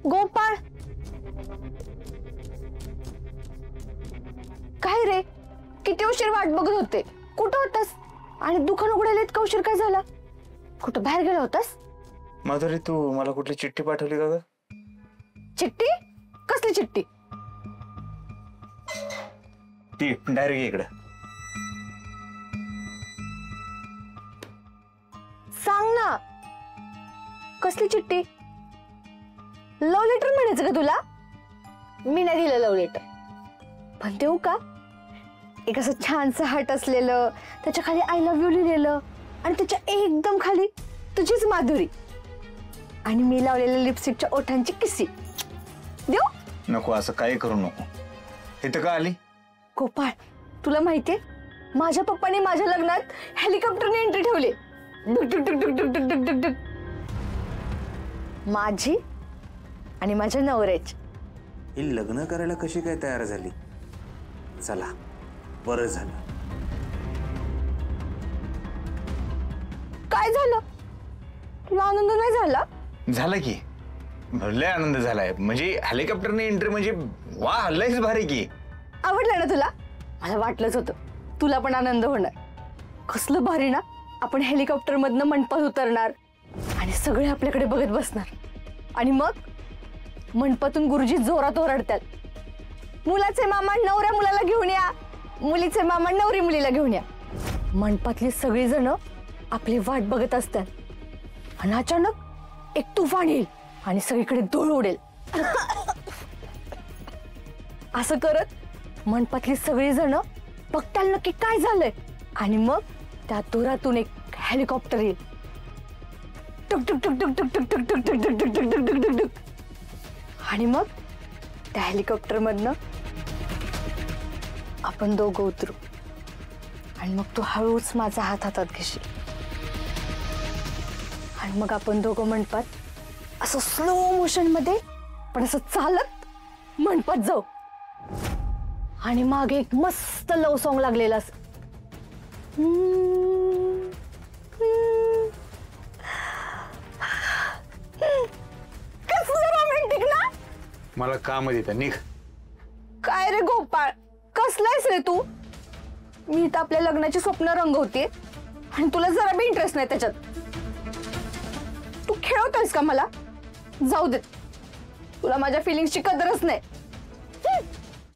गोपाळ, काय रे? किती उशीर वाट बघत होते. कुठं होतास? आणि दुकान उघडायला इतका उशीर काय झाला? कुठं बाहेर गेला होतास? माधुरी, तू मला कुठली चिठ्ठी पाठवली का ग? चिठ्ठी? कसली चिठ्ठी? ती डायरेक्ट इकडे सांग ना, कसली चिठ्ठी? लव्ह लेटर म्हणायचं का तुला? मी नाही दिलं लव्ह लेटर, पण देऊ का? एक असं छानसं हार्ट असलेलं, त्याच्या खाली आय लव्ह यू लिहिलेलं, आणि त्याच्या एकदम खाली तुझीच माधुरी, आणि मी लावलेल्या लिपस्टिकच्या ओठांची किस्सी. देऊ? नको, असं काही करू नको. इथं का आली? गोपाळ, तुला माहितीये माझ्या पप्पाने माझ्या लग्नात हेलिकॉप्टरने एंट्री ठेवली. डुक डुक डुक डुक डुक डुक डुक डुक. माझी आणि माझ्या नवऱ्याची. ही लग्न करायला कशी काय तयार झाली? चला, बरं झालं. काय झालं? तुला आनंद नाही झाला? झालं की, लय आनंद झालाय. म्हणजे हेलिकॉप्टरने एंट्री म्हणजे वा, लयच भारी की. आवडलं ना तुला? मला वाटलंच होतं तुला पण आनंद होणार. कसलं भारी ना, आपण हेलिकॉप्टर मधनं मंडपात उतरणार आणि सगळे आपल्याकडे बघत बसणार, आणि मग मंडपातून गुरुजी जोरात ओरडतात, मुलाचे मामा नवऱ्या मुलाला घेऊन या, मुलीचे मामा नवरी मुलीला घेऊन या. मंडपातली सगळी जण आपली वाट बघत असतात, आणि अचानक एक तुफान येईल आणि सगळीकडे धूळ उडेल. असं करत मंडपातली सगळी जण बघताल नक्की काय झालंय, आणि मग त्या धुरातून एक हेलिकॉप्टर येईल. टुक टुक टुक टुक टुक टुक टुक टुक टुक टुक टुक टुक टुक टुक टुक. आणि मग त्या हेलिकॉप्टर मधनं आपण दोघं उतरू, आणि मग तू हळूच माझा हात हातात घेशील, आणि मग आपण दोघं मंडपात असं स्लो मोशन मध्ये पण असं चालत मंडपात जाऊ, आणि मागे एक मस्त लव सॉन्ग लागलेलं असं. कसलं रोमॅन्टिक ना? मला काम येतं, निघ. काय रे गोपाळ, कसलायस रे तू? मी तर आपल्या लग्नाची स्वप्न रंगवते, आणि तुला जरा बी इंटरेस्ट नाही त्याच्यात. तू खेळवतोयस का मला? जाऊ दे, तुला माझ्या फिलिंग्सची कदरच नाही.